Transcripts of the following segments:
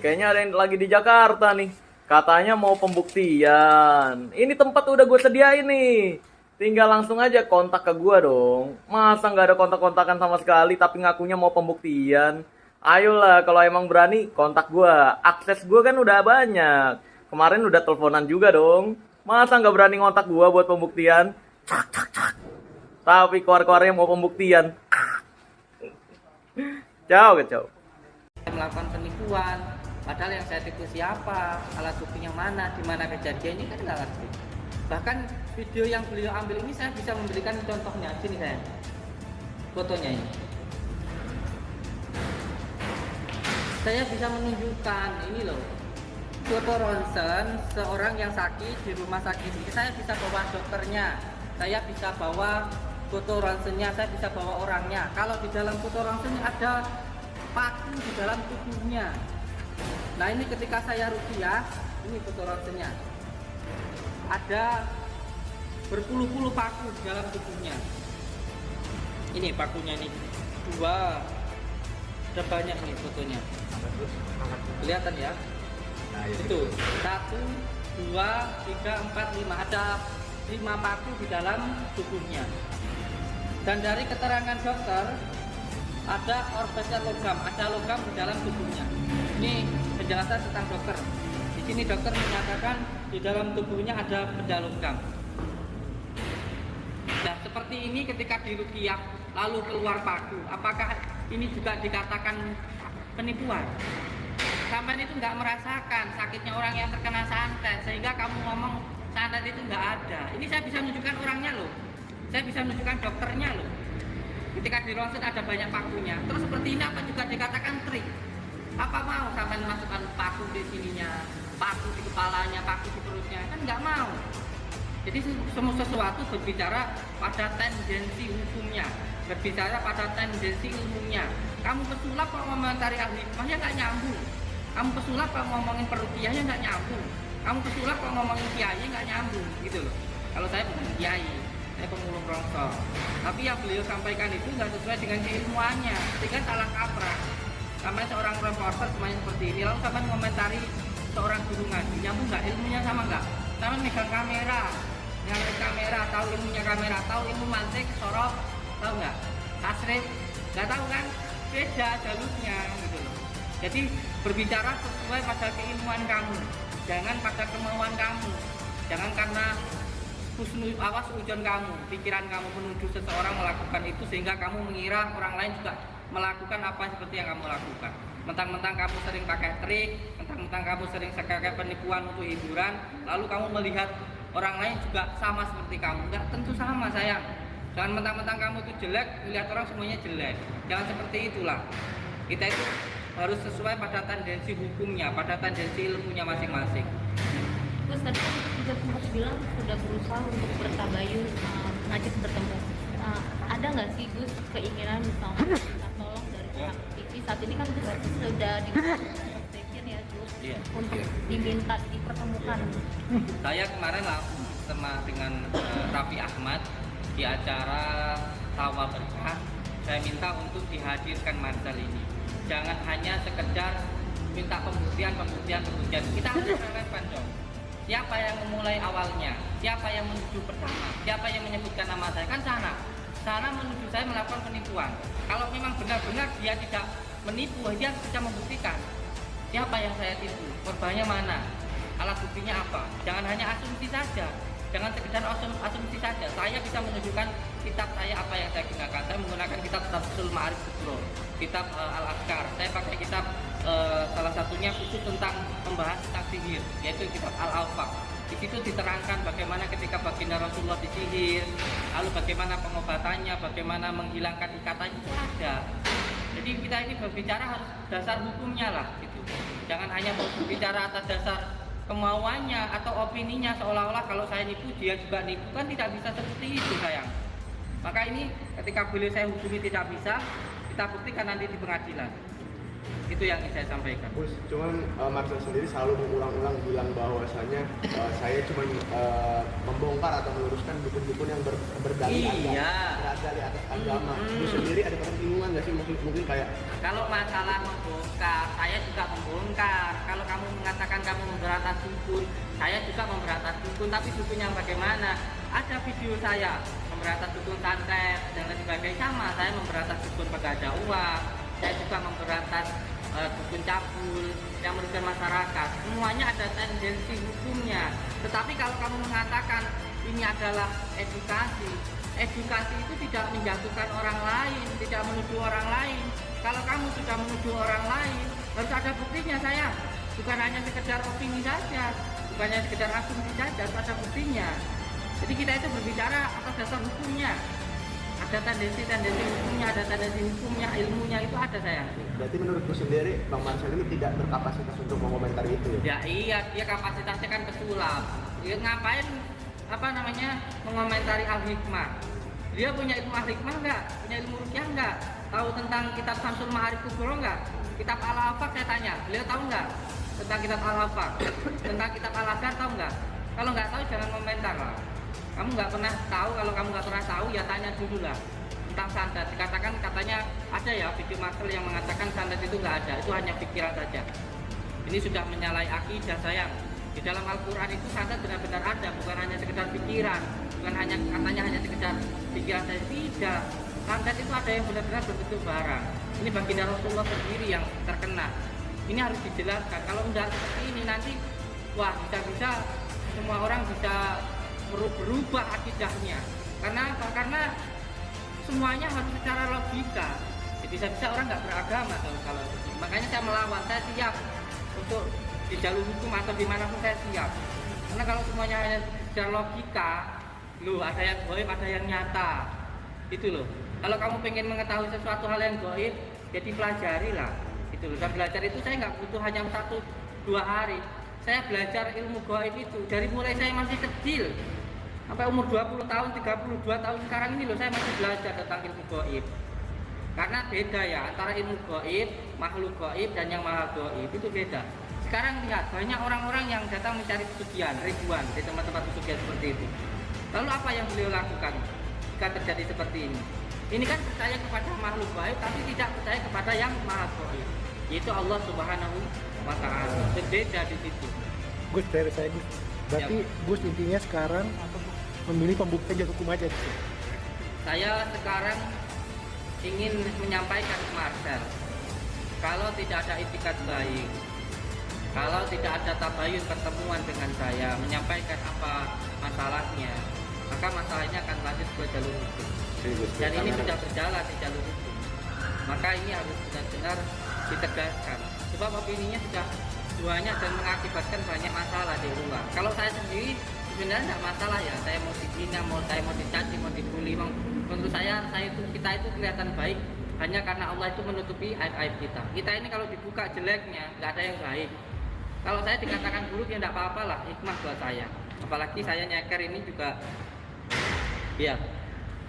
kayaknya ada yang lagi di Jakarta nih. Katanya mau pembuktian. Ini tempat udah gue sediain nih. Tinggal langsung aja kontak ke gue dong. Masa nggak ada kontak-kontakan sama sekali tapi ngakunya mau pembuktian? Ayolah, kalau emang berani kontak gue. Akses gue kan udah banyak. Kemarin udah teleponan juga dong. Masa nggak berani ngontak gue buat pembuktian? Tapi keluar-keluarnya mau pembuktian. Ciao, ciao. Melakukan penipuan, padahal yang saya tipu siapa, alat buktinya mana, di mana kejadiannya kan nggak ngerti. Bahkan video yang beliau ambil ini saya bisa memberikan contohnya. Sini saya, fotonya ini. Saya bisa menunjukkan ini loh, foto ronsen seorang yang sakit di rumah sakit ini. Saya bisa bawa dokternya, saya bisa bawa foto ronsennya, saya bisa bawa orangnya. Kalau di dalam foto ronsennya ada paku di dalam tubuhnya. Nah ini ketika saya rukiah, ini foto ronsennya. Ada berpuluh-puluh paku di dalam tubuhnya. Ini pakunya nih, dua. Ada banyak nih fotonya. Kelihatan ya? Nah, itu 1, 2, 3, 4, 5. Ada 5 paku di dalam tubuhnya. Dan dari keterangan dokter ada orbital logam, ada logam di dalam tubuhnya. Ini penjelasan tentang dokter. Di sini dokter menyatakan di dalam tubuhnya ada benda logam. Nah, seperti ini ketika diruqyah lalu keluar paku, apakah ini juga dikatakan penipuan? Sampai itu nggak merasakan sakitnya orang yang terkena santet sehingga kamu ngomong santet itu nggak ada. Ini saya bisa menunjukkan orangnya loh. Saya bisa menunjukkan dokternya loh. Ketika di ronsen ada banyak pakunya. Terus seperti ini apa juga dikatakan trik? Apa mau sampai memasukkan paku di sininya, paku di kepalanya, paku di perutnya? Kan nggak mau. Jadi semua sesuatu berbicara pada tendensi hukumnya, berbicara pada tendensi ilmunya. Kamu pesulap kalau ngomentari ahli hikmahnya nggak nyambung. Kamu pesulap kalau ngomongin peruqyahnya nggak nyambung. Kamu pesulap kalau ngomongin kiai nggak nyambung, gitu loh. Kalau saya bukan kiai, saya pemulung rongsor. Tapi yang beliau sampaikan itu nggak sesuai dengan keilmuannya, sehingga salah kaprah. Sampai seorang reporter semuanya seperti ini, lalu sampai komentari seorang guru ngaji, nyambung nggak ilmunya sama nggak? Sama megang kamera, nyalain kamera, tahu ilmunya kamera, tahu ilmu mantik, sorok, tahu nggak? Tasrif, nggak tahu kan? Beda jalurnya, gitu loh. Jadi berbicara sesuai pada keilmuan kamu, jangan pada kemauan kamu, jangan karena husnul awas ujon kamu, pikiran kamu menuju seseorang melakukan itu sehingga kamu mengira orang lain juga melakukan apa seperti yang kamu lakukan. Mentang-mentang kamu sering pakai trik, mentang-mentang kamu sering pakai penipuan untuk hiburan, lalu kamu melihat orang lain juga sama seperti kamu. Enggak tentu sama sayang. Jangan mentang-mentang kamu itu jelek, melihat orang semuanya jelek. Jangan seperti itulah. Kita itu harus sesuai pada tendensi hukumnya, pada tendensi ilmunya masing-masing. Gus tadi kan juga sempat bilang sudah berusaha untuk bertabayun ngajak bertemu. Ada nggak sih Gus keinginan misalnya minta tolong dari pihak TV? Saat ini kan Gus sudah di station ya Gus, untuk diminta dipertemukan. Saya kemarin langsung sama dengan Raffi Ahmad di acara Tawa Berkah. Saya minta untuk dihadirkan Marcel ini. Jangan hanya sekedar minta pembuktian. Kita harus relevan dong. Siapa yang memulai awalnya? Siapa yang menuju pertama? Siapa yang menyebutkan nama saya? Kan sana menuju saya melakukan penipuan. Kalau memang benar-benar dia tidak menipu, dia bisa membuktikan siapa yang saya tipu, korbannya mana, alat buktinya apa. Jangan hanya asumsi saja, jangan sekedar asumsi saja. Saya bisa menunjukkan kitab saya apa yang saya gunakan. Saya menggunakan kitab Tafsirul Ma'arif Kubro, kitab Al-Azkar. Saya pakai kitab salah satunya khusus tentang membahas tentang sihir, yaitu kitab Al-Awfaq. Di situ diterangkan bagaimana ketika baginda Rasulullah disihir, lalu bagaimana pengobatannya, bagaimana menghilangkan ikatan itu ada. Jadi kita ini berbicara harus dasar hukumnya lah, gitu. Jangan hanya berbicara atas dasar kemauannya atau opininya seolah-olah kalau saya nipu dia juga nipu, kan tidak bisa seperti itu sayang. Maka ini ketika beliau saya hukumi tidak bisa, kita buktikan nanti di pengadilan. Itu yang ingin saya sampaikan. Gus, cuman Marcel sendiri selalu mengulang-ulang bilang bahwa bahwasanya saya cuma membongkar atau meluruskan dukun-dukun yang berdalih atas agama. Gus sendiri ada kebingungan nggak sih, mungkin kayak Kalau masalah membongkar, saya juga membongkar. Kalau kamu mengatakan kamu memberantas dukun, saya juga memberantas dukun. Tapi dukun yang bagaimana? Ada video saya memberantas dukun santet dan lain sebagainya. Sama, saya memberantas dukun pegadaian uang. Saya juga memberantas dukun cabul yang merugikan masyarakat. Semuanya ada tendensi hukumnya. Tetapi kalau kamu mengatakan ini adalah edukasi, edukasi itu tidak menjatuhkan orang lain, tidak menuduh orang lain. Kalau kamu sudah menuduh orang lain, harus ada buktinya sayang. Bukan hanya sekedar opini saja, bukan hanya sekedar asumsi saja, harus ada buktinya. Jadi kita itu berbicara atas dasar hukumnya. Ada tendensi hukumnya, ada tendensi hukumnya, ilmunya itu ada sayang. berarti menurut Gus sendiri Bang Marcel ini tidak berkapasitas untuk mengomentari itu ya? Ya iya, dia kapasitasnya kan pesulap. Dia ngapain mengomentari al-hikmah? Dia punya ilmu al-hikmah enggak? Punya ilmu ruqyah enggak? Tahu tentang kitab Samsul Ma'arif Kubro enggak? Kitab Al-Afaq saya tanya, beliau tahu enggak tentang kitab Al-Afaq? Tentang kitab Al-Azhar tahu enggak? Kalau enggak tahu jangan komentar lah. Kamu nggak pernah tahu, kalau kamu nggak pernah tahu ya tanya dulu lah tentang santet. Dikatakan katanya ada ya video Marcel yang mengatakan santet itu nggak ada, itu hanya pikiran saja. Ini sudah menyalahi akidah sayang. Di dalam Al-Quran itu santet benar-benar ada, bukan hanya sekedar pikiran, bukan hanya katanya hanya sekedar pikiran saja. Tidak, santet itu ada yang benar-benar berbentuk barang. Ini baginda Rasulullah sendiri yang terkena. Ini harus dijelaskan. Kalau enggak seperti ini nanti, wah bisa-bisa semua orang bisa berubah akidahnya. Karena apa? Karena semuanya harus secara logika. Jadi bisa-bisa orang nggak beragama kalau makanya saya melawan, saya siap untuk di jalur hukum atau dimanapun saya siap. Karena kalau semuanya hanya secara logika, loh ada yang goib, ada yang nyata, itu loh. Kalau kamu pengen mengetahui sesuatu hal yang goib, jadi pelajari lah. Itu loh. Dan belajar itu saya nggak butuh hanya 1-2 hari. Saya belajar ilmu goib itu dari mulai saya masih kecil. Sampai umur 20 tahun, 32 tahun sekarang ini loh saya masih belajar tentang ilmu gaib. Karena beda ya antara ilmu gaib, makhluk gaib dan yang maha gaib itu beda. Sekarang lihat banyak orang-orang yang datang mencari pesugihan, ribuan di tempat-tempat pesugihan seperti itu. Lalu apa yang beliau lakukan jika terjadi seperti ini? Ini kan percaya kepada makhluk gaib tapi tidak percaya kepada yang maha gaib, yaitu Allah Subhanahu wa Ta'ala. Berbeda di situ. Gus, dari saya Gus. Berarti Gus intinya sekarang memilih pembuktian jatuh hukum aja gitu. Saya sekarang ingin menyampaikan ke Marcel, kalau tidak ada itikat baik, kalau tidak ada tabayun pertemuan dengan saya, menyampaikan apa masalahnya, maka masalahnya akan lanjut ke jalur hukum. Dan ini sudah berjalan di jalur hukum. Maka ini harus benar-benar ditegaskan. Sebab opininya sudah banyak dan mengakibatkan banyak masalah di luar. Kalau saya sendiri sebenarnya tidak masalah ya, saya mau dihina, saya mau dicaci, mau dibully. Menurut saya kita itu kelihatan baik hanya karena Allah itu menutupi aib-aib kita. Kita ini kalau dibuka jeleknya, nggak ada yang baik. Kalau saya dikatakan buruk ya tidak apa-apa lah, hikmah buat saya. Apalagi saya nyeker ini juga, ya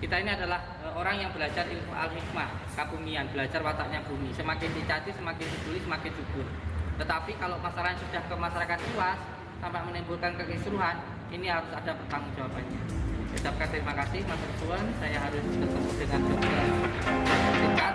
kita ini adalah orang yang belajar ilmu al-hikmah, kabumian, belajar wataknya bumi. Semakin dicaci, semakin dibully, semakin subur. Tetapi kalau masalahnya sudah ke masyarakat luas sampai menimbulkan kekisruhan, ini harus ada pertanggungjawabannya. Ucapkan terima kasih Mas Ridwan, saya harus ketemu dengan dokter singkat.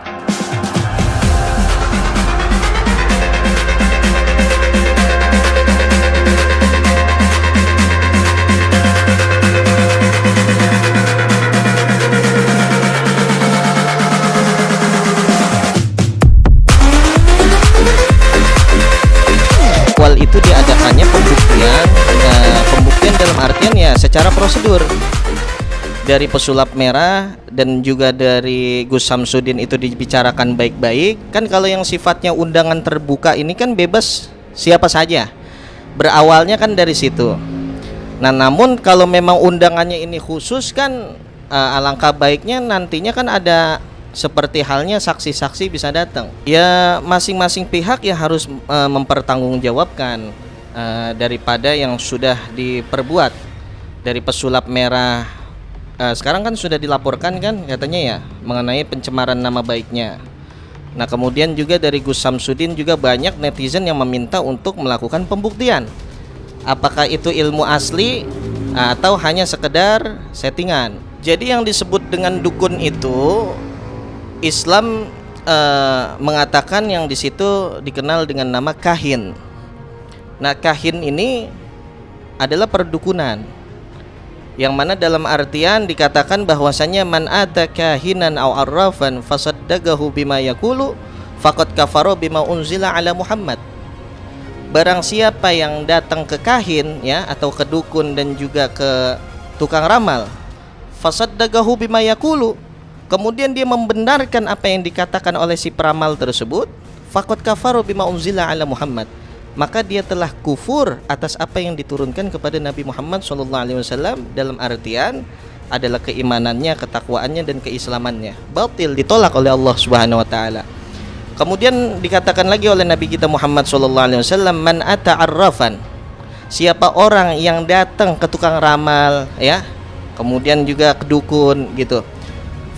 Itu diadakannya pembuktian dalam artian ya secara prosedur dari pesulap merah dan juga dari Gus Samsudin itu dibicarakan baik-baik. Kan kalau yang sifatnya undangan terbuka ini kan bebas siapa saja, berawalnya kan dari situ. Nah namun kalau memang undangannya ini khusus kan alangkah baiknya nantinya kan ada seperti halnya saksi-saksi bisa datang. Ya masing-masing pihak ya harus mempertanggungjawabkan daripada yang sudah diperbuat. Dari pesulap merah sekarang kan sudah dilaporkan kan katanya ya mengenai pencemaran nama baiknya. Nah kemudian juga dari Gus Samsudin juga banyak netizen yang meminta untuk melakukan pembuktian. apakah itu ilmu asli atau hanya sekedar settingan. Jadi yang disebut dengan dukun itu Islam mengatakan yang di situ dikenal dengan nama kahin. Nah, kahin ini adalah perdukunan, yang mana dalam artian dikatakan bahwasanya man ata kahinan aw arrafan fasaddaqahu bima yaqulu faqad kafara bima unzila ala Muhammad. Barang siapa yang datang ke kahin ya, atau ke dukun dan juga ke tukang ramal, fasaddaqahu bima yaqulu, kemudian dia membenarkan apa yang dikatakan oleh si peramal tersebut, faqad kafara bima unzila ala Muhammad, maka dia telah kufur atas apa yang diturunkan kepada Nabi Muhammad SAW, dalam artian adalah keimanannya, ketakwaannya dan keislamannya batil, ditolak oleh Allah Subhanahu wa taala. Kemudian dikatakan lagi oleh Nabi kita Muhammad SAW, man ata arrafan, siapa orang yang datang ke tukang ramal ya, kemudian juga ke dukun gitu,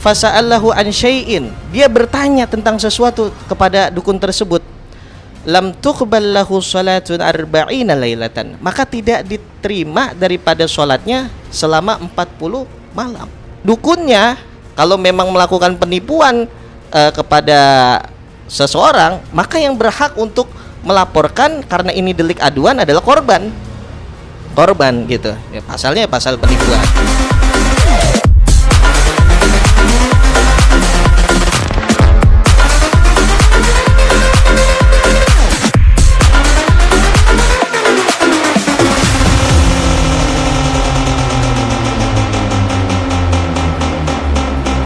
fasa'allahu an syai'in, dia bertanya tentang sesuatu kepada dukun tersebut, lam tuqbal lahu salatun arba'ina lailatan, maka tidak diterima daripada sholatnya selama 40 malam. Dukunnya kalau memang melakukan penipuan kepada seseorang, maka yang berhak untuk melaporkan karena ini delik aduan adalah korban gitu ya, pasalnya pasal penipuan.